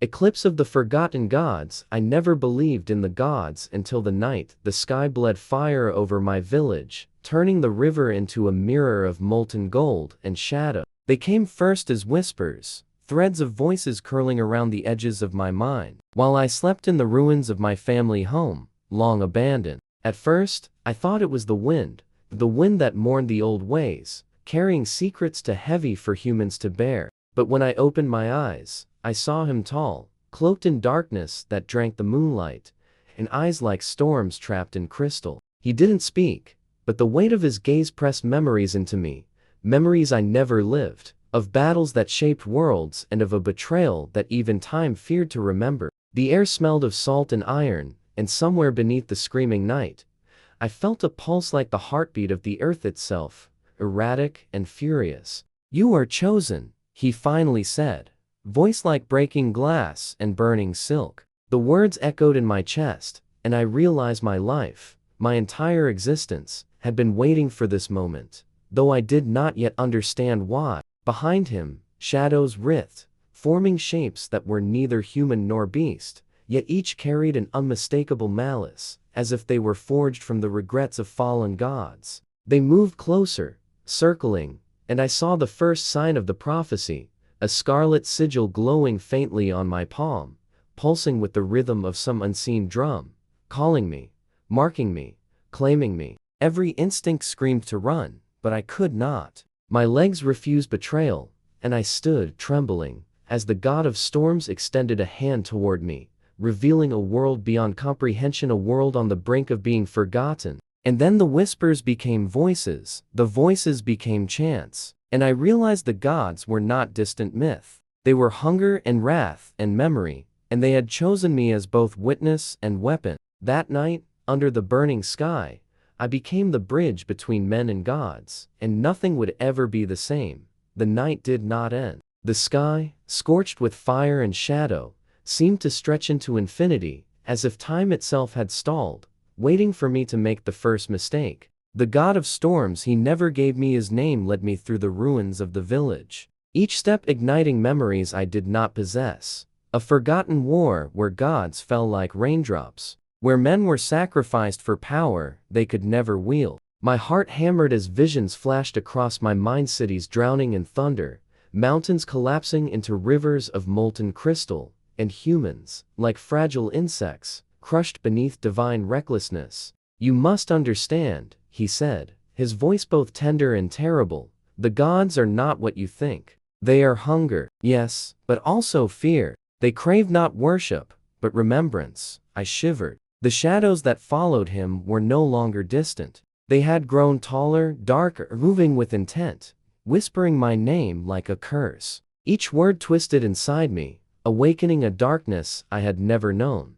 Eclipse of the forgotten gods. I never believed in the gods until the night the sky bled fire over my village, turning the river into a mirror of molten gold and shadow. They came first as whispers, threads of voices curling around the edges of my mind, while I slept in the ruins of my family home, long abandoned. At first, I thought it was the wind that mourned the old ways, carrying secrets too heavy for humans to bear. But when I opened my eyes, I saw him tall, cloaked in darkness that drank the moonlight, and eyes like storms trapped in crystal. He didn't speak, but the weight of his gaze pressed memories into me, memories I never lived, of battles that shaped worlds and of a betrayal that even time feared to remember. The air smelled of salt and iron, and somewhere beneath the screaming night, I felt a pulse like the heartbeat of the earth itself, erratic and furious. "You are chosen," he finally said, voice like breaking glass and burning silk. The words echoed in my chest, and I realized my life, my entire existence, had been waiting for this moment, though I did not yet understand why. Behind him, shadows writhed, forming shapes that were neither human nor beast, yet each carried an unmistakable malice, as if they were forged from the regrets of fallen gods. They moved closer, circling, and I saw the first sign of the prophecy, a scarlet sigil glowing faintly on my palm, pulsing with the rhythm of some unseen drum, calling me, marking me, claiming me. Every instinct screamed to run, but I could not. My legs refused betrayal, and I stood trembling, as the god of storms extended a hand toward me, revealing a world beyond comprehension, a world on the brink of being forgotten. And then the whispers became voices, the voices became chants, and I realized the gods were not distant myth. They were hunger and wrath and memory, and they had chosen me as both witness and weapon. That night, under the burning sky, I became the bridge between men and gods, and nothing would ever be the same. The night did not end. The sky, scorched with fire and shadow, seemed to stretch into infinity, as if time itself had stalled, waiting for me to make the first mistake. The god of storms, he never gave me his name, led me through the ruins of the village, each step igniting memories I did not possess. A forgotten war where gods fell like raindrops, where men were sacrificed for power they could never wield. My heart hammered as visions flashed across my mind, cities drowning in thunder, mountains collapsing into rivers of molten crystal, and humans, like fragile insects, crushed beneath divine recklessness. "You must understand," he said, his voice both tender and terrible, "the gods are not what you think. They are hunger, yes, but also fear. They crave not worship, but remembrance." I shivered. The shadows that followed him were no longer distant. They had grown taller, darker, moving with intent, whispering my name like a curse. Each word twisted inside me, awakening a darkness I had never known,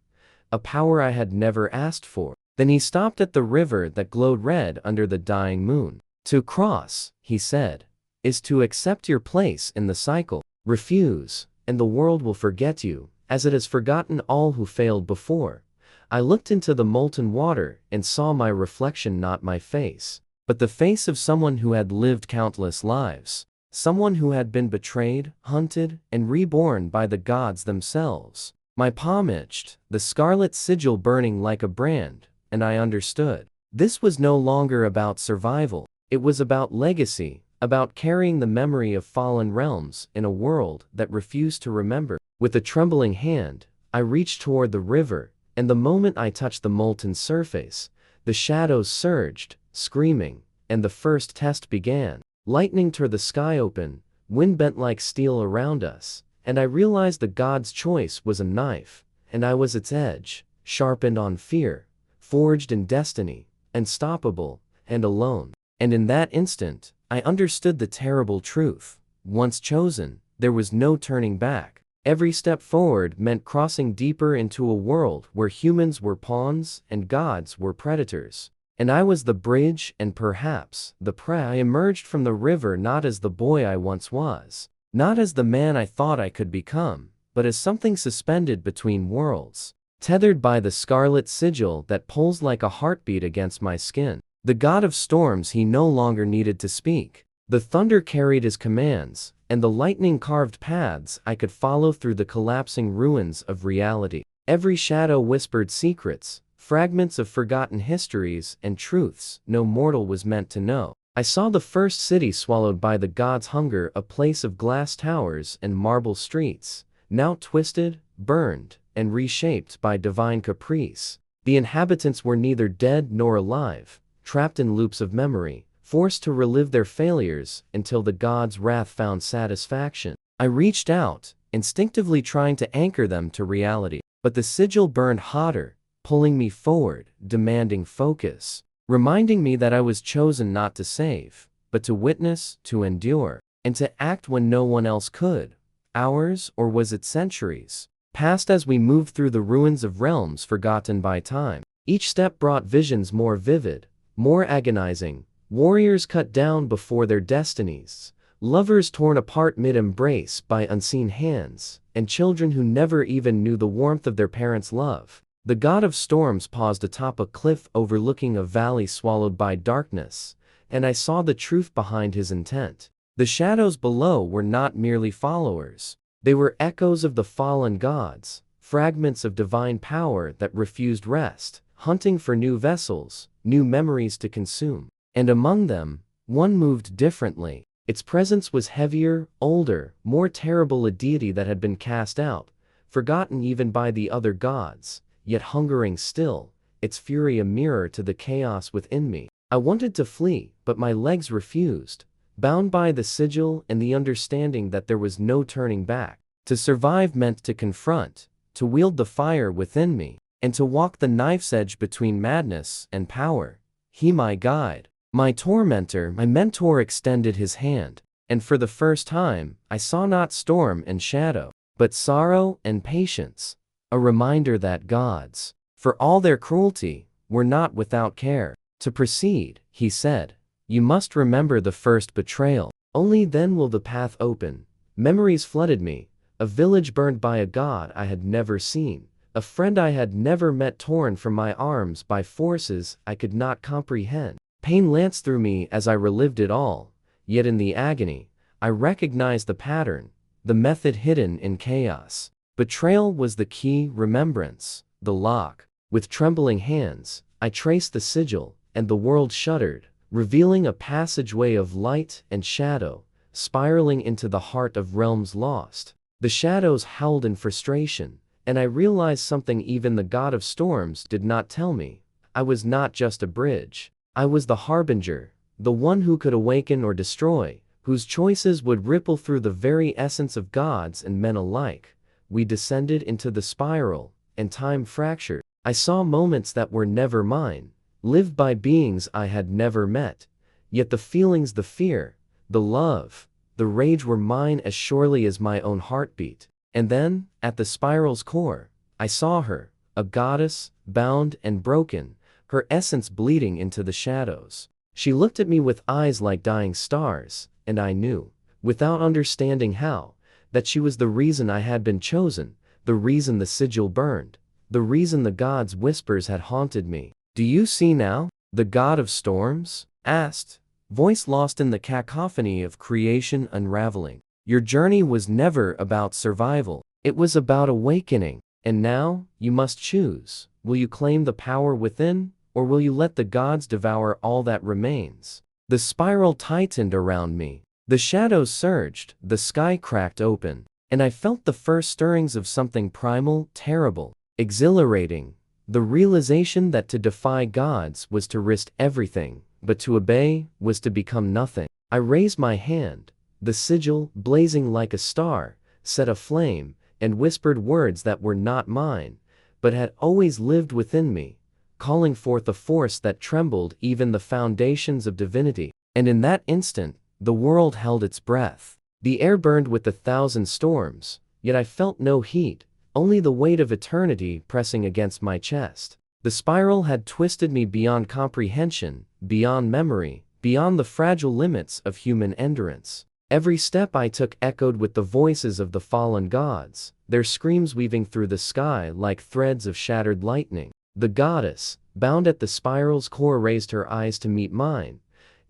a power I had never asked for. Then he stopped at the river that glowed red under the dying moon. "To cross," he said, "is to accept your place in the cycle. Refuse, and the world will forget you, as it has forgotten all who failed before." I looked into the molten water and saw my reflection, not my face, but the face of someone who had lived countless lives, someone who had been betrayed, hunted, and reborn by the gods themselves. My palm itched, the scarlet sigil burning like a brand, and I understood. This was no longer about survival. It was about legacy, about carrying the memory of fallen realms in a world that refused to remember. With a trembling hand, I reached toward the river, and the moment I touched the molten surface, the shadows surged, screaming, and the first test began. Lightning tore the sky open, wind bent like steel around us, and I realized the god's choice was a knife, and I was its edge, sharpened on fear, forged in destiny, unstoppable, and alone. And in that instant, I understood the terrible truth. Once chosen, there was no turning back. Every step forward meant crossing deeper into a world where humans were pawns and gods were predators. And I was the bridge and perhaps the prey. I emerged from the river not as the boy I once was, not as the man I thought I could become, but as something suspended between worlds, tethered by the scarlet sigil that pulls like a heartbeat against my skin. The god of storms, he no longer needed to speak. The thunder carried his commands, and the lightning carved paths I could follow through the collapsing ruins of reality. Every shadow whispered secrets, fragments of forgotten histories and truths no mortal was meant to know. I saw the first city swallowed by the gods' hunger, a place of glass towers and marble streets, now twisted, burned, and reshaped by divine caprice. The inhabitants were neither dead nor alive, trapped in loops of memory, forced to relive their failures until the gods' wrath found satisfaction. I reached out, instinctively trying to anchor them to reality, but the sigil burned hotter, pulling me forward, demanding focus, reminding me that I was chosen not to save, but to witness, to endure, and to act when no one else could. Hours, or was it centuries, passed as we moved through the ruins of realms forgotten by time. Each step brought visions more vivid, more agonizing, warriors cut down before their destinies, lovers torn apart mid-embrace by unseen hands, and children who never even knew the warmth of their parents' love. The god of storms paused atop a cliff overlooking a valley swallowed by darkness, and I saw the truth behind his intent. The shadows below were not merely followers. They were echoes of the fallen gods, fragments of divine power that refused rest, hunting for new vessels, new memories to consume. And among them, one moved differently. Its presence was heavier, older, more terrible, a deity that had been cast out, forgotten even by the other gods, yet hungering still, its fury a mirror to the chaos within me. I wanted to flee, but my legs refused, bound by the sigil and the understanding that there was no turning back. To survive meant to confront, to wield the fire within me, and to walk the knife's edge between madness and power. He, my guide, my tormentor, my mentor, extended his hand, and for the first time, I saw not storm and shadow, but sorrow and patience. A reminder that gods, for all their cruelty, were not without care. To proceed, he said, you must remember the first betrayal. Only then will the path open. Memories flooded me, a village burned by a god I had never seen, a friend I had never met torn from my arms by forces I could not comprehend. Pain lanced through me as I relived it all, yet in the agony, I recognized the pattern, the method hidden in chaos. Betrayal was the key, remembrance, the lock. With trembling hands, I traced the sigil, and the world shuddered, revealing a passageway of light and shadow, spiraling into the heart of realms lost. The shadows howled in frustration, and I realized something even the god of storms did not tell me. I was not just a bridge. I was the harbinger, the one who could awaken or destroy, whose choices would ripple through the very essence of gods and men alike. We descended into the spiral, and time fractured. I saw moments that were never mine, lived by beings I had never met. Yet the feelings, the fear, the love, the rage were mine as surely as my own heartbeat. And then, at the spiral's core, I saw her, a goddess, bound and broken, her essence bleeding into the shadows. She looked at me with eyes like dying stars, and I knew, without understanding how, that she was the reason I had been chosen, the reason the sigil burned, the reason the gods' whispers had haunted me. Do you see now? The god of storms asked, voice lost in the cacophony of creation unraveling. Your journey was never about survival. It was about awakening. And now, you must choose. Will you claim the power within, or will you let the gods devour all that remains? The spiral tightened around me. The shadows surged, the sky cracked open, and I felt the first stirrings of something primal, terrible, exhilarating. The realization that to defy gods was to risk everything, but to obey was to become nothing. I raised my hand, the sigil, blazing like a star, set aflame, and whispered words that were not mine, but had always lived within me, calling forth a force that trembled even the foundations of divinity. And in that instant, the world held its breath. The air burned with 1,000 storms, yet I felt no heat, only the weight of eternity pressing against my chest. The spiral had twisted me beyond comprehension, beyond memory, beyond the fragile limits of human endurance. Every step I took echoed with the voices of the fallen gods, their screams weaving through the sky like threads of shattered lightning. The goddess, bound at the spiral's core, raised her eyes to meet mine,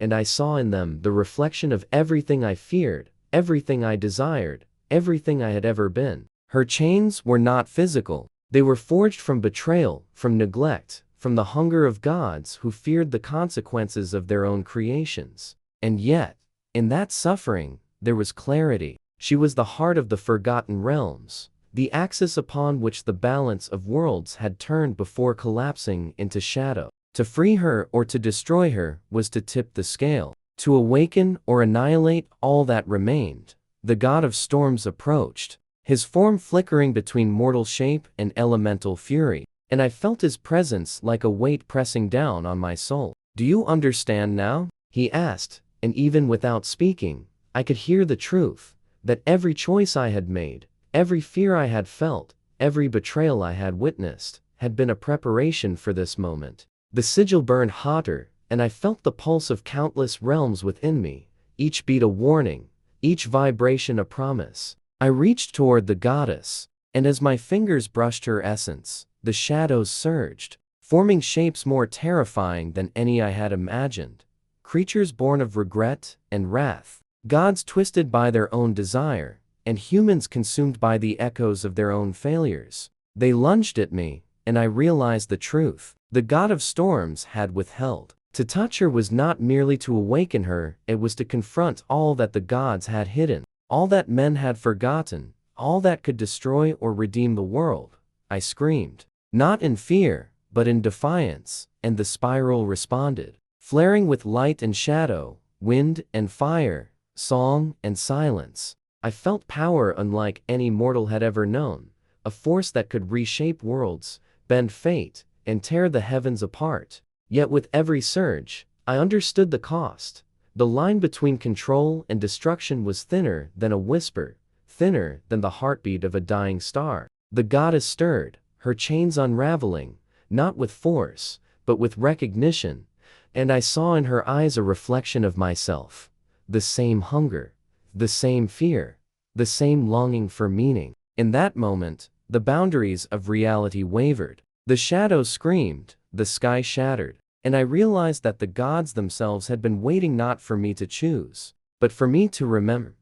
and I saw in them the reflection of everything I feared, everything I desired, everything I had ever been. Her chains were not physical. They were forged from betrayal, from neglect, from the hunger of gods who feared the consequences of their own creations. And yet, in that suffering, there was clarity. She was the heart of the forgotten realms, the axis upon which the balance of worlds had turned before collapsing into shadow. To free her or to destroy her was to tip the scale. To awaken or annihilate all that remained. The god of storms approached, his form flickering between mortal shape and elemental fury, and I felt his presence like a weight pressing down on my soul. "Do you understand now?" he asked, and even without speaking, I could hear the truth, that every choice I had made, every fear I had felt, every betrayal I had witnessed, had been a preparation for this moment. The sigil burned hotter, and I felt the pulse of countless realms within me, each beat a warning, each vibration a promise. I reached toward the goddess, and as my fingers brushed her essence, the shadows surged, forming shapes more terrifying than any I had imagined. Creatures born of regret and wrath, gods twisted by their own desire, and humans consumed by the echoes of their own failures. They lunged at me, and I realized the truth. The god of storms had withheld. To touch her was not merely to awaken her, it was to confront all that the gods had hidden, all that men had forgotten, all that could destroy or redeem the world. I screamed, not in fear, but in defiance, and the spiral responded, flaring with light and shadow, wind and fire, song and silence. I felt power unlike any mortal had ever known, a force that could reshape worlds, bend fate, and tear the heavens apart. Yet with every surge, I understood the cost. The line between control and destruction was thinner than a whisper, thinner than the heartbeat of a dying star. The goddess stirred, her chains unraveling, not with force, but with recognition, and I saw in her eyes a reflection of myself. The same hunger, the same fear, the same longing for meaning. In that moment, the boundaries of reality wavered. The shadows screamed, the sky shattered, and I realized that the gods themselves had been waiting not for me to choose, but for me to remember.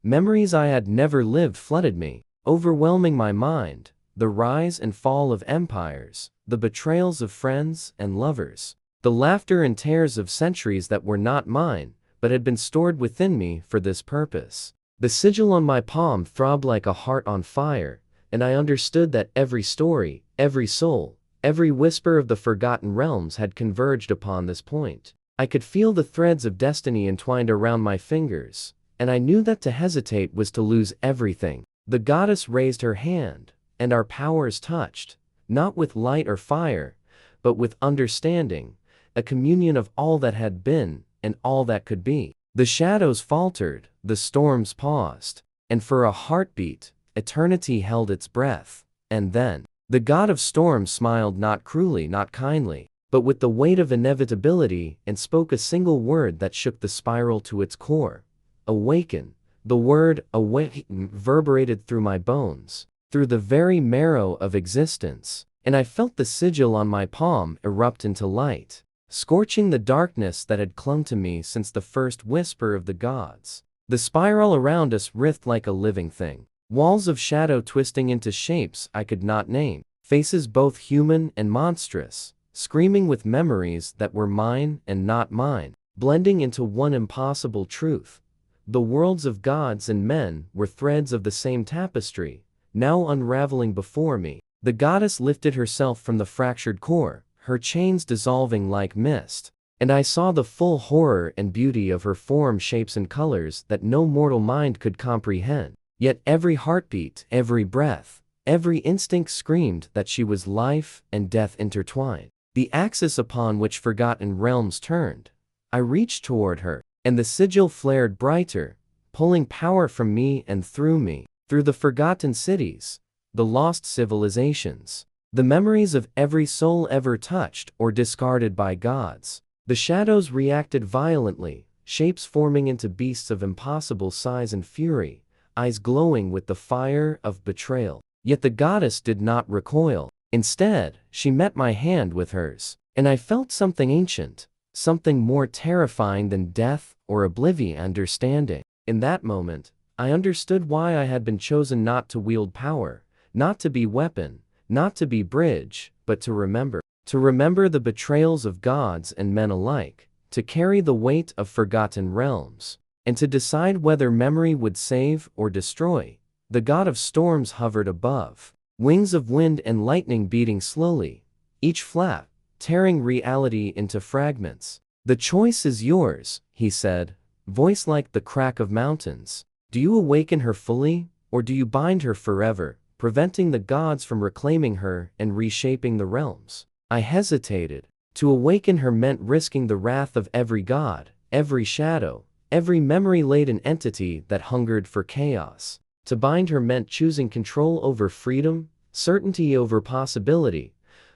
Memories I had never lived flooded me, overwhelming my mind, the rise and fall of empires, the betrayals of friends and lovers, the laughter and tears of centuries that were not mine, but had been stored within me for this purpose. The sigil on my palm throbbed like a heart on fire, and I understood that every story, every soul, every whisper of the forgotten realms had converged upon this point. I could feel the threads of destiny entwined around my fingers, and I knew that to hesitate was to lose everything. The goddess raised her hand, and our powers touched, not with light or fire, but with understanding, a communion of all that had been and all that could be. The shadows faltered, the storms paused, and for a heartbeat, eternity held its breath. And then, the god of storms smiled not cruelly, not kindly, but with the weight of inevitability, and spoke a single word that shook the spiral to its core. Awaken. The word awaken reverberated through my bones, through the very marrow of existence, and I felt the sigil on my palm erupt into light, scorching the darkness that had clung to me since the first whisper of the gods. The spiral around us writhed like a living thing. Walls of shadow twisting into shapes I could not name, faces both human and monstrous, screaming with memories that were mine and not mine, blending into one impossible truth. The worlds of gods and men were threads of the same tapestry, now unraveling before me. The goddess lifted herself from the fractured core, her chains dissolving like mist, and I saw the full horror and beauty of her form, shapes and colors that no mortal mind could comprehend. Yet every heartbeat, every breath, every instinct screamed that she was life and death intertwined, the axis upon which forgotten realms turned. I reached toward her, and the sigil flared brighter, pulling power from me and through me, through the forgotten cities, the lost civilizations, the memories of every soul ever touched or discarded by gods. The shadows reacted violently, shapes forming into beasts of impossible size and fury, eyes glowing with the fire of betrayal. Yet the goddess did not recoil. Instead, she met my hand with hers, and I felt something ancient, something more terrifying than death or oblivion. Understanding. In that moment, I understood why I had been chosen, not to wield power, not to be weapon, not to be bridge, but to remember. To remember the betrayals of gods and men alike, to carry the weight of forgotten realms, and to decide whether memory would save or destroy. The god of storms hovered above, wings of wind and lightning beating slowly, each flap tearing reality into fragments. "The choice is yours," he said, voice like the crack of mountains. "Do you awaken her fully, or do you bind her forever, preventing the gods from reclaiming her and reshaping the realms?" I hesitated. To awaken her meant risking the wrath of every god, every shadow, every memory-laden entity that hungered for chaos. To bind her meant choosing control over freedom, certainty over possibility,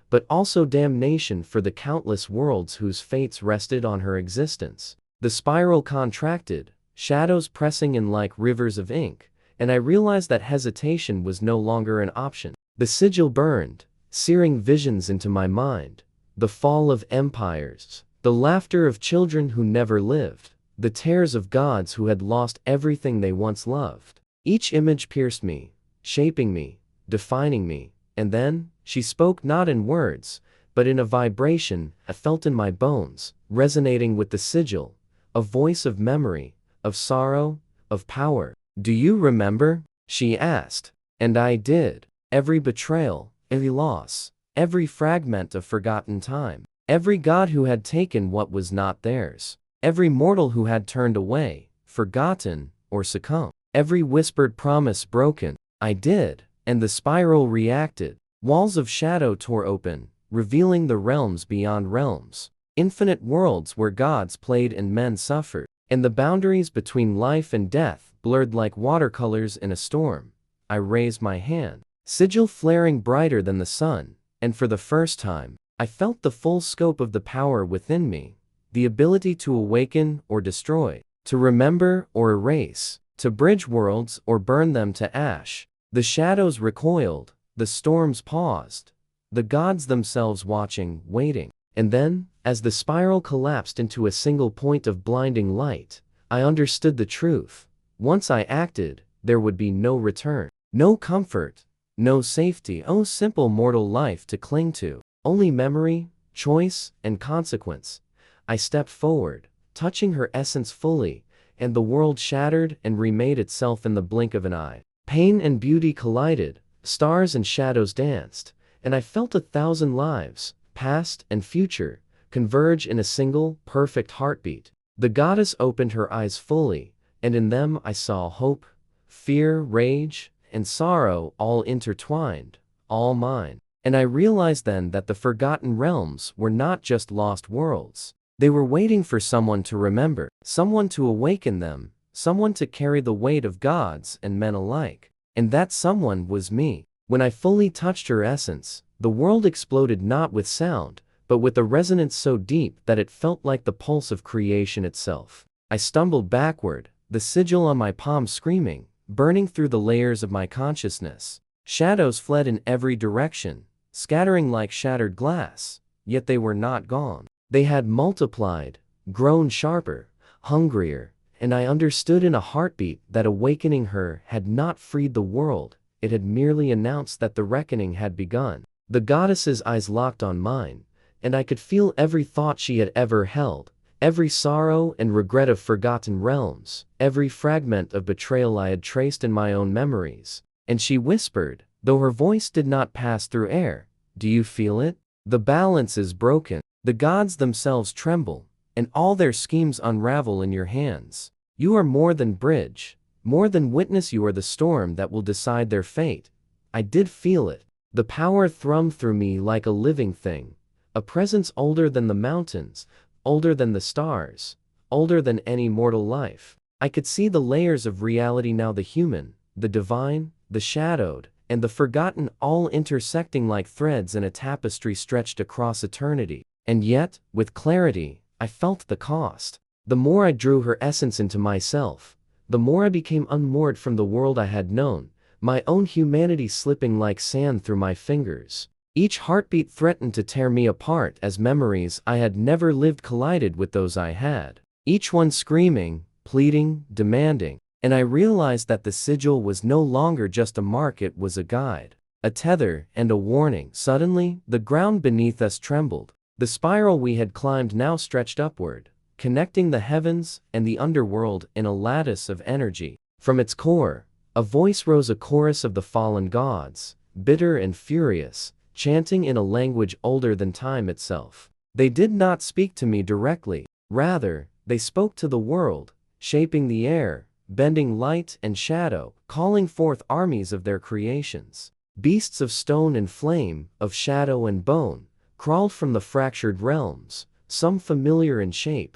but also damnation for the countless worlds whose fates rested on her existence. The spiral contracted, shadows pressing in like rivers of ink, and I realized that hesitation was no longer an option. The sigil burned, searing visions into my mind. The fall of empires, the laughter of children who never lived, the tears of gods who had lost everything they once loved. Each image pierced me, shaping me, defining me. And then, she spoke, not in words, but in a vibration I felt in my bones, resonating with the sigil, a voice of memory, of sorrow, of power. "Do you remember?" she asked. And I did. Every betrayal, every loss, every fragment of forgotten time, every god who had taken what was not theirs, every mortal who had turned away, forgotten, or succumbed, every whispered promise broken. I did, and the spiral reacted. Walls of shadow tore open, revealing the realms beyond realms, infinite worlds where gods played and men suffered, and the boundaries between life and death blurred like watercolors in a storm. I raised my hand, sigil flaring brighter than the sun, and for the first time, I felt the full scope of the power within me, the ability to awaken or destroy, to remember or erase, to bridge worlds or burn them to ash. The shadows recoiled, the storms paused, the gods themselves watching, waiting. And then, as the spiral collapsed into a single point of blinding light, I understood the truth. Once I acted, there would be no return, no comfort, no safety, oh simple mortal life to cling to, only memory, choice, and consequence. I stepped forward, touching her essence fully, and the world shattered and remade itself in the blink of an eye. Pain and beauty collided, stars and shadows danced, and I felt 1,000 lives, past and future, converge in a single, perfect heartbeat. The goddess opened her eyes fully, and in them I saw hope, fear, rage, and sorrow all intertwined, all mine. And I realized then that the forgotten realms were not just lost worlds. They were waiting for someone to remember, someone to awaken them, someone to carry the weight of gods and men alike. And that someone was me. When I fully touched her essence, the world exploded, not with sound, but with a resonance so deep that it felt like the pulse of creation itself. I stumbled backward, the sigil on my palm screaming, burning through the layers of my consciousness. Shadows fled in every direction, scattering like shattered glass, yet they were not gone. They had multiplied, grown sharper, hungrier, and I understood in a heartbeat that awakening her had not freed the world, it had merely announced that the reckoning had begun. The goddess's eyes locked on mine, and I could feel every thought she had ever held, every sorrow and regret of forgotten realms, every fragment of betrayal I had traced in my own memories. And she whispered, though her voice did not pass through air, "Do you feel it? The balance is broken. The gods themselves tremble, and all their schemes unravel in your hands. You are more than bridge, more than witness, you are the storm that will decide their fate." I did feel it. The power thrummed through me like a living thing, a presence older than the mountains, older than the stars, older than any mortal life. I could see the layers of reality now, the human, the divine, the shadowed, and the forgotten, all intersecting like threads in a tapestry stretched across eternity. And yet, with clarity, I felt the cost. The more I drew her essence into myself, the more I became unmoored from the world I had known, my own humanity slipping like sand through my fingers. Each heartbeat threatened to tear me apart as memories I had never lived collided with those I had. Each one screaming, pleading, demanding. And I realized that the sigil was no longer just a mark, it was a guide, a tether, and a warning. Suddenly, the ground beneath us trembled. The spiral we had climbed now stretched upward, connecting the heavens and the underworld in a lattice of energy. From its core, a voice rose, a chorus of the fallen gods, bitter and furious, chanting in a language older than time itself. They did not speak to me directly. Rather, they spoke to the world, shaping the air, bending light and shadow, calling forth armies of their creations. Beasts of stone and flame, of shadow and bone, crawled from the fractured realms, some familiar in shape,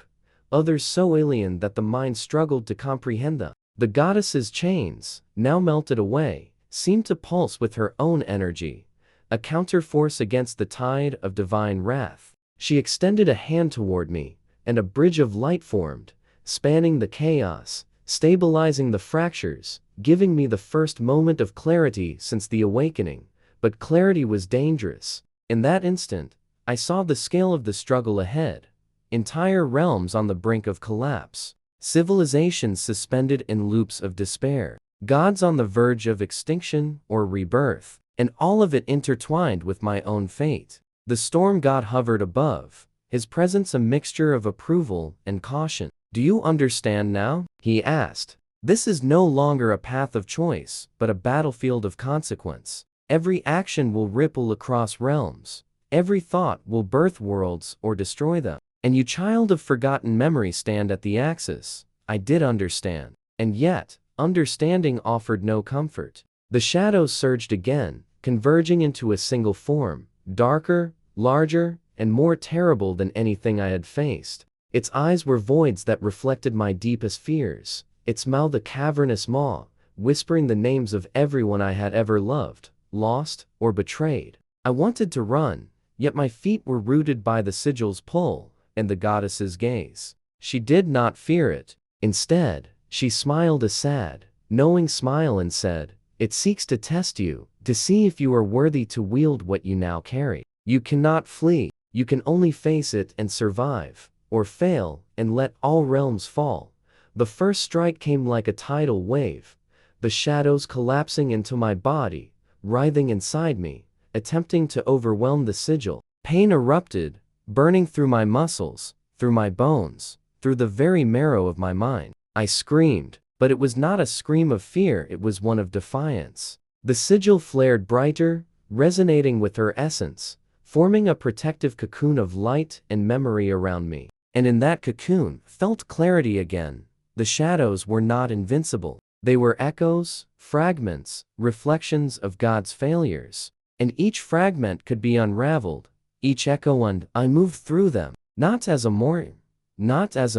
others so alien that the mind struggled to comprehend them. The goddess's chains, now melted away, seemed to pulse with her own energy, a counterforce against the tide of divine wrath. She extended a hand toward me, and a bridge of light formed, spanning the chaos, stabilizing the fractures, giving me the first moment of clarity since the awakening. But clarity was dangerous. In that instant, I saw the scale of the struggle ahead. Entire realms on the brink of collapse. Civilizations suspended in loops of despair. Gods on the verge of extinction or rebirth. And all of it intertwined with my own fate. The storm god hovered above, his presence a mixture of approval and caution. "Do you understand now?" he asked. "This is no longer a path of choice, but a battlefield of consequence. Every action will ripple across realms. Every thought will birth worlds or destroy them. And you, child of forgotten memory, stand at the axis." I did understand. And yet, understanding offered no comfort. The shadows surged again, converging into a single form, darker, larger, and more terrible than anything I had faced. Its eyes were voids that reflected my deepest fears, its mouth a cavernous maw, whispering the names of everyone I had ever loved, lost, or betrayed. I wanted to run, yet my feet were rooted by the sigil's pull and the goddess's gaze. She did not fear it. Instead, she smiled a sad, knowing smile and said, "It seeks to test you, to see if you are worthy to wield what you now carry. You cannot flee, you can only face it and survive, or fail and let all realms fall." The first strike came like a tidal wave, the shadows collapsing into my body, writhing inside me, attempting to overwhelm the sigil. Pain erupted, burning through my muscles, through my bones, through the very marrow of my mind. I screamed, but it was not a scream of fear, it was one of defiance. The sigil flared brighter, resonating with her essence, forming a protective cocoon of light and memory around me. And in that cocoon, felt clarity again. The shadows were not invincible. They were echoes, fragments, reflections of God's failures. And each fragment could be unraveled, each echo, and I moved through them, not as a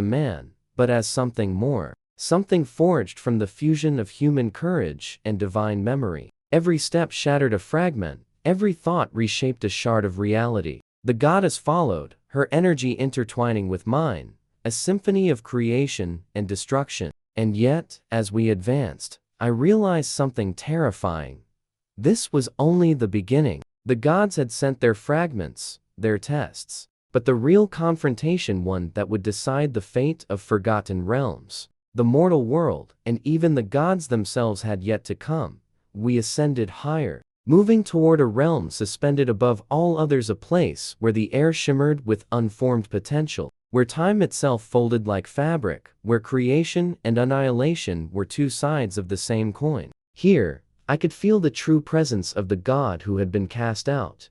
man, but as something more. Something forged from the fusion of human courage and divine memory. Every step shattered a fragment, every thought reshaped a shard of reality. The goddess followed, her energy intertwining with mine, a symphony of creation and destruction. And yet, as we advanced, I realized something terrifying. This was only the beginning. The gods had sent their fragments, their tests, but the real confrontation, one that would decide the fate of forgotten realms, the mortal world, and even the gods themselves had yet to come. We ascended higher, moving toward a realm suspended above all others, a place where the air shimmered with unformed potential, where time itself folded like fabric, where creation and annihilation were two sides of the same coin. Here, I could feel the true presence of the God who had been cast out,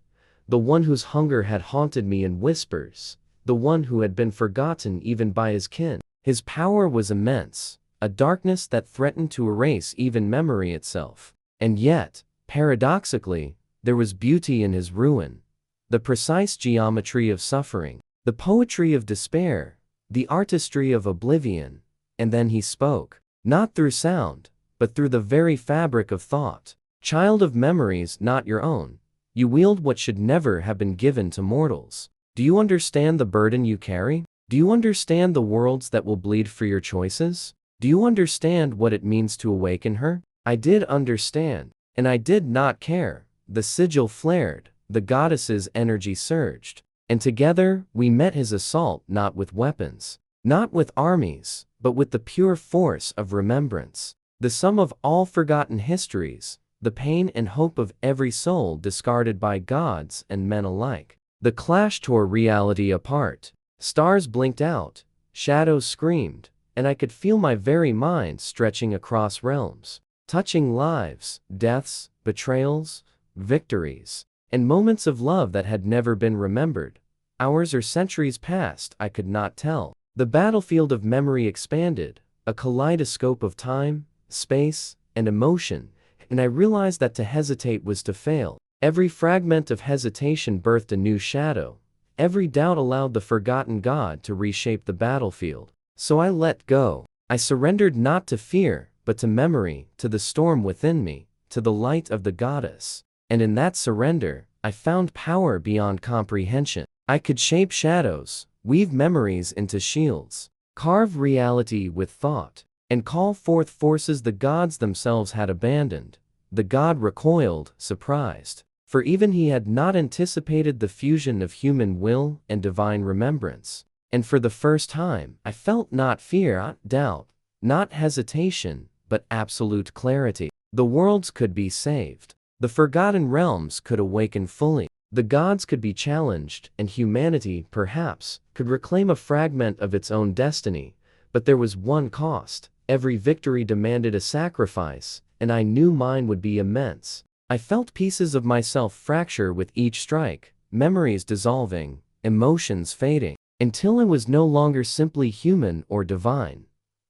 the one whose hunger had haunted me in whispers, the one who had been forgotten even by his kin. His power was immense, a darkness that threatened to erase even memory itself. And yet, paradoxically, there was beauty in his ruin, the precise geometry of suffering, the poetry of despair, the artistry of oblivion. And then he spoke, not through sound, but through the very fabric of thought. "Child of memories not your own, you wield what should never have been given to mortals. Do you understand the burden you carry? Do you understand the worlds that will bleed for your choices? Do you understand what it means to awaken her?" I did understand, and I did not care. The sigil flared, the goddess's energy surged. And together, we met his assault not with weapons, not with armies, but with the pure force of remembrance. The sum of all forgotten histories, the pain and hope of every soul discarded by gods and men alike. The clash tore reality apart. Stars blinked out, shadows screamed, and I could feel my very mind stretching across realms, touching lives, deaths, betrayals, victories, and moments of love that had never been remembered. Hours or centuries passed, I could not tell. The battlefield of memory expanded, a kaleidoscope of time, space, and emotion, and I realized that to hesitate was to fail. Every fragment of hesitation birthed a new shadow. Every doubt allowed the forgotten god to reshape the battlefield. So I let go. I surrendered not to fear, but to memory, to the storm within me, to the light of the goddess. And in that surrender, I found power beyond comprehension. I could shape shadows, weave memories into shields, carve reality with thought, and call forth forces the gods themselves had abandoned. The god recoiled, surprised, for even he had not anticipated the fusion of human will and divine remembrance. And for the first time, I felt not fear, not doubt, not hesitation, but absolute clarity. The worlds could be saved. The forgotten realms could awaken fully. The gods could be challenged, and humanity, perhaps, could reclaim a fragment of its own destiny. But there was one cost. Every victory demanded a sacrifice, and I knew mine would be immense. I felt pieces of myself fracture with each strike, memories dissolving, emotions fading, until I was no longer simply human or divine,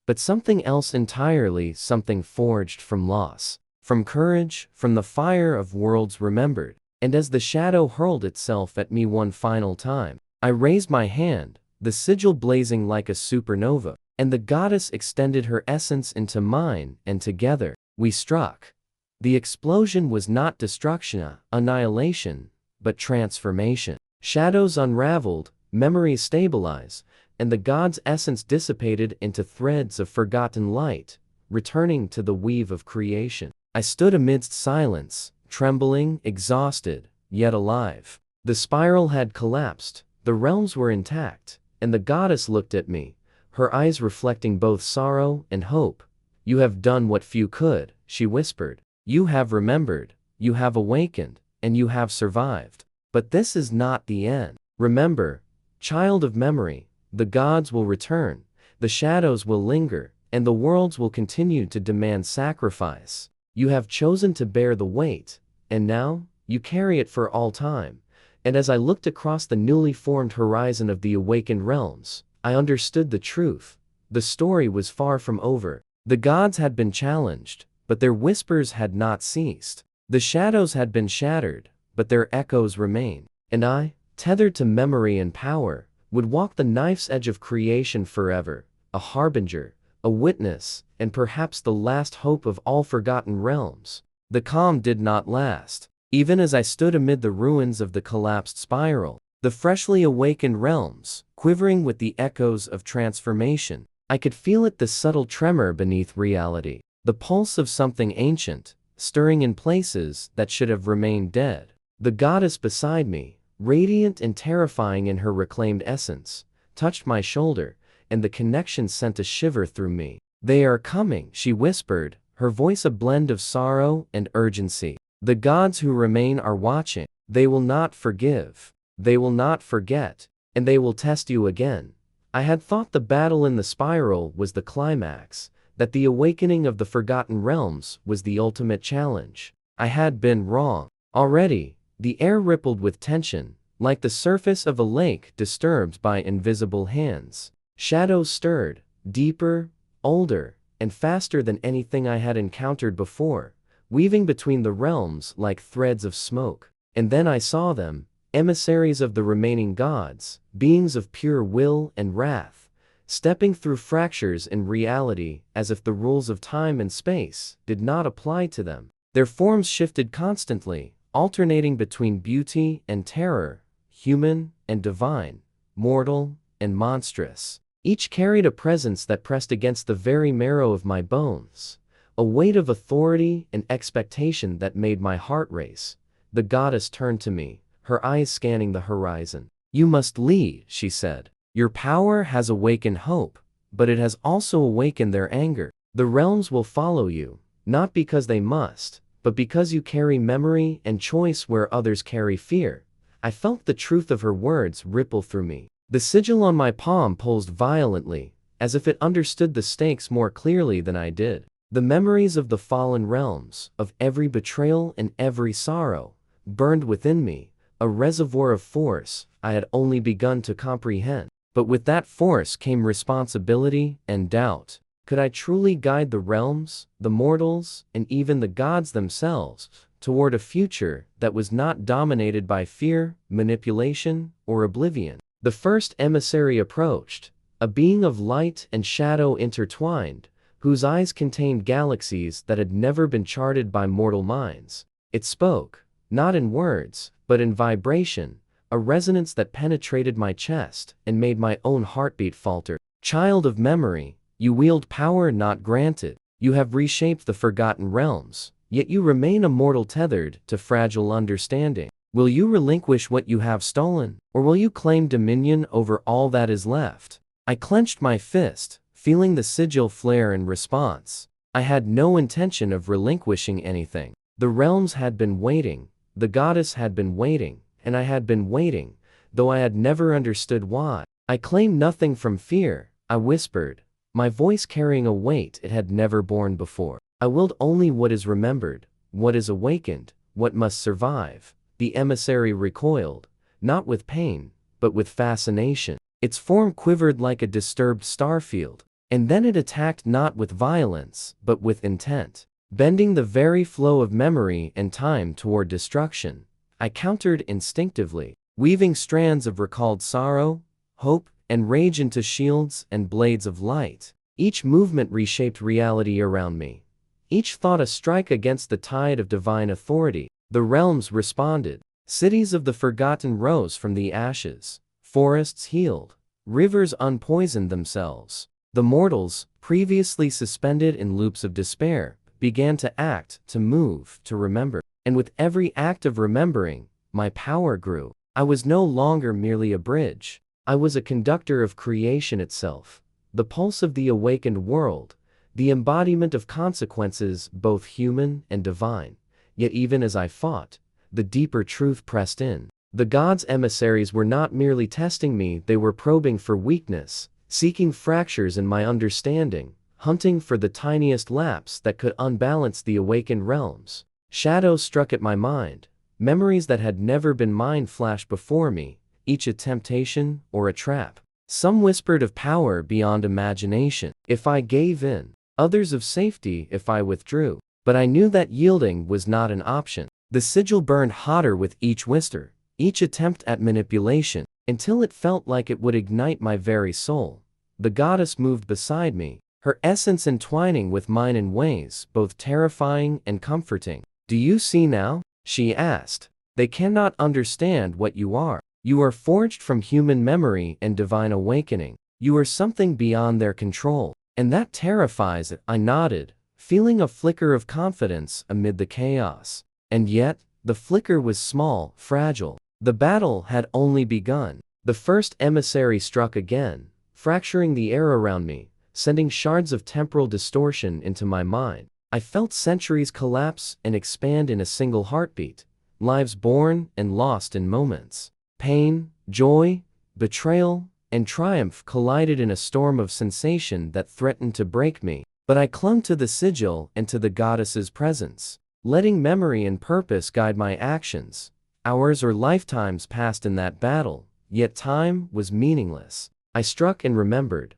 but something else entirely, something forged from loss, from courage, from the fire of worlds remembered. And as the shadow hurled itself at me one final time, I raised my hand, the sigil blazing like a supernova, and the goddess extended her essence into mine, and together, we struck. The explosion was not destruction, annihilation, but transformation. Shadows unraveled, memories stabilized, and the god's essence dissipated into threads of forgotten light, returning to the weave of creation. I stood amidst silence, trembling, exhausted, yet alive. The spiral had collapsed, the realms were intact, and the goddess looked at me, her eyes reflecting both sorrow and hope. "You have done what few could," she whispered. "You have remembered, you have awakened, and you have survived. But this is not the end. Remember, child of memory, the gods will return, the shadows will linger, and the worlds will continue to demand sacrifice. You have chosen to bear the weight, and now, you carry it for all time." And as I looked across the newly formed horizon of the awakened realms, I understood the truth. The story was far from over. The gods had been challenged, but their whispers had not ceased. The shadows had been shattered, but their echoes remained. And I, tethered to memory and power, would walk the knife's edge of creation forever, a harbinger, a witness, and perhaps the last hope of all forgotten realms. The calm did not last. Even as I stood amid the ruins of the collapsed spiral, the freshly awakened realms, quivering with the echoes of transformation, I could feel it, the subtle tremor beneath reality, the pulse of something ancient, stirring in places that should have remained dead. The goddess beside me, radiant and terrifying in her reclaimed essence, touched my shoulder, and the connection sent a shiver through me. "They are coming," she whispered, her voice a blend of sorrow and urgency. "The gods who remain are watching. They will not forgive. They will not forget. And they will test you again." I had thought the battle in the spiral was the climax, that the awakening of the forgotten realms was the ultimate challenge. I had been wrong. Already, the air rippled with tension, like the surface of a lake disturbed by invisible hands. Shadows stirred, deeper, older, and faster than anything I had encountered before, weaving between the realms like threads of smoke. And then I saw them, emissaries of the remaining gods, beings of pure will and wrath, stepping through fractures in reality as if the rules of time and space did not apply to them. Their forms shifted constantly, alternating between beauty and terror, human and divine, mortal and monstrous. Each carried a presence that pressed against the very marrow of my bones, a weight of authority and expectation that made my heart race. The goddess turned to me, her eyes scanning the horizon. "You must lead," she said. "Your power has awakened hope, but it has also awakened their anger. The realms will follow you, not because they must, but because you carry memory and choice where others carry fear." I felt the truth of her words ripple through me. The sigil on my palm pulsed violently, as if it understood the stakes more clearly than I did. The memories of the fallen realms, of every betrayal and every sorrow, burned within me, a reservoir of force I had only begun to comprehend. But with that force came responsibility and doubt. Could I truly guide the realms, the mortals, and even the gods themselves toward a future that was not dominated by fear, manipulation, or oblivion? The first emissary approached, a being of light and shadow intertwined, whose eyes contained galaxies that had never been charted by mortal minds. It spoke, not in words, but in vibration, a resonance that penetrated my chest and made my own heartbeat falter. "Child of memory, you wield power not granted. You have reshaped the forgotten realms, yet you remain a mortal tethered to fragile understanding. Will you relinquish what you have stolen, or will you claim dominion over all that is left?" I clenched my fist, feeling the sigil flare in response. I had no intention of relinquishing anything. The realms had been waiting, the goddess had been waiting, and I had been waiting, though I had never understood why. "I claim nothing from fear," I whispered, my voice carrying a weight it had never borne before. "I willed only what is remembered, what is awakened, what must survive." The emissary recoiled, not with pain, but with fascination. Its form quivered like a disturbed starfield, and then it attacked not with violence, but with intent, bending the very flow of memory and time toward destruction. I countered instinctively, weaving strands of recalled sorrow, hope, and rage into shields and blades of light. Each movement reshaped reality around me, each thought a strike against the tide of divine authority. The realms responded. Cities of the forgotten rose from the ashes, forests healed, rivers unpoisoned themselves. The mortals, previously suspended in loops of despair, began to act, to move, to remember. And with every act of remembering, my power grew. I was no longer merely a bridge. I was a conductor of creation itself, the pulse of the awakened world, the embodiment of consequences both human and divine. Yet even as I fought, the deeper truth pressed in. The gods' emissaries were not merely testing me, they were probing for weakness, seeking fractures in my understanding, hunting for the tiniest lapse that could unbalance the awakened realms. Shadows struck at my mind, memories that had never been mine flashed before me, each a temptation or a trap. Some whispered of power beyond imagination if I gave in, others of safety if I withdrew. But I knew that yielding was not an option. The sigil burned hotter with each whisper, each attempt at manipulation, until it felt like it would ignite my very soul. The goddess moved beside me, her essence entwining with mine in ways both terrifying and comforting. "Do you see now?" she asked. "They cannot understand what you are. You are forged from human memory and divine awakening. You are something beyond their control. And that terrifies it." I nodded, feeling a flicker of confidence amid the chaos. And yet, the flicker was small, fragile. The battle had only begun. The first emissary struck again, fracturing the air around me, sending shards of temporal distortion into my mind. I felt centuries collapse and expand in a single heartbeat, lives born and lost in moments. Pain, joy, betrayal, and triumph collided in a storm of sensation that threatened to break me. But I clung to the sigil and to the goddess's presence, letting memory and purpose guide my actions. Hours or lifetimes passed in that battle, yet time was meaningless. I struck and remembered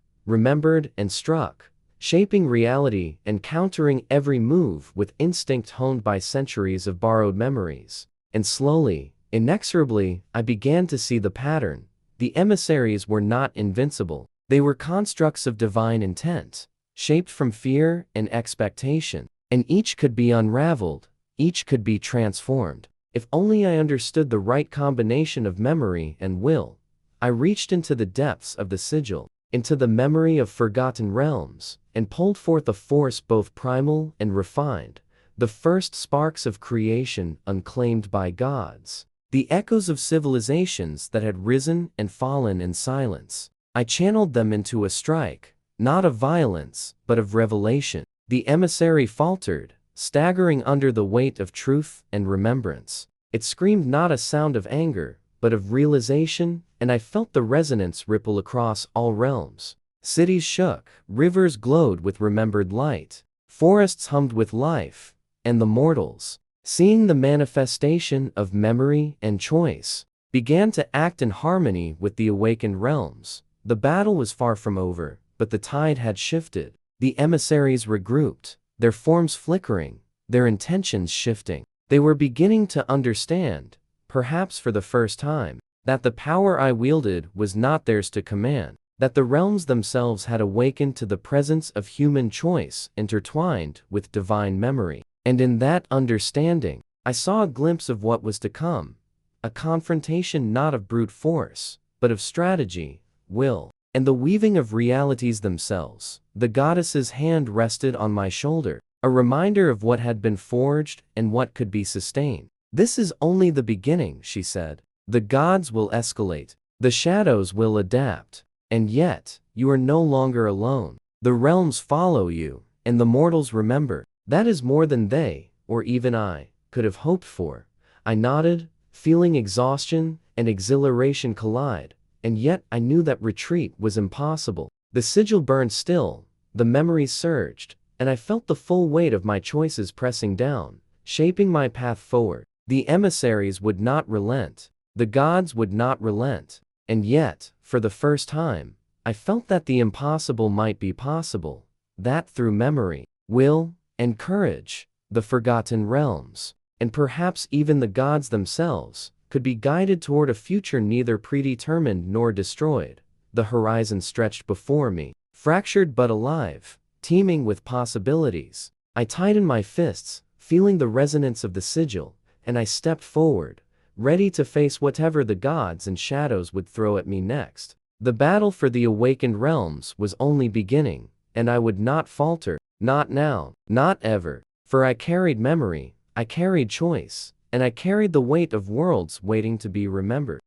and struck, shaping reality and countering every move with instinct honed by centuries of borrowed memories. And slowly, inexorably, I began to see the pattern. The emissaries were not invincible. They were constructs of divine intent, shaped from fear and expectation. And each could be unraveled, each could be transformed. If only I understood the right combination of memory and will. I reached into the depths of the sigil, into the memory of forgotten realms, and pulled forth a force both primal and refined, the first sparks of creation unclaimed by gods. the echoes of civilizations that had risen and fallen in silence. I channeled them into a strike, not of violence, but of revelation. The emissary faltered, staggering under the weight of truth and remembrance. It screamed not a sound of anger, but of realization, and I felt the resonance ripple across all realms. Cities shook, rivers glowed with remembered light, forests hummed with life, and the mortals, seeing the manifestation of memory and choice, began to act in harmony with the awakened realms. The battle was far from over, but the tide had shifted. The emissaries regrouped, their forms flickering, their intentions shifting. They were beginning to understand, perhaps for the first time, that the power I wielded was not theirs to command, that the realms themselves had awakened to the presence of human choice intertwined with divine memory. And in that understanding, I saw a glimpse of what was to come, a confrontation not of brute force, but of strategy, will, and the weaving of realities themselves. The goddess's hand rested on my shoulder, a reminder of what had been forged and what could be sustained. "This is only the beginning," she said. "The gods will escalate, the shadows will adapt, and yet, you are no longer alone. The realms follow you, and the mortals remember. That is more than they, or even I, could have hoped for." I nodded, feeling exhaustion and exhilaration collide, and yet I knew that retreat was impossible. The sigil burned still, the memories surged, and I felt the full weight of my choices pressing down, shaping my path forward. The emissaries would not relent, the gods would not relent, and yet, for the first time, I felt that the impossible might be possible, that through memory, will, and courage, the forgotten realms, and perhaps even the gods themselves, could be guided toward a future neither predetermined nor destroyed. The horizon stretched before me, fractured but alive, teeming with possibilities. I tightened my fists, feeling the resonance of the sigil, and I stepped forward, ready to face whatever the gods and shadows would throw at me next. The battle for the awakened realms was only beginning, and I would not falter, not now, not ever, for I carried memory, I carried choice, and I carried the weight of worlds waiting to be remembered.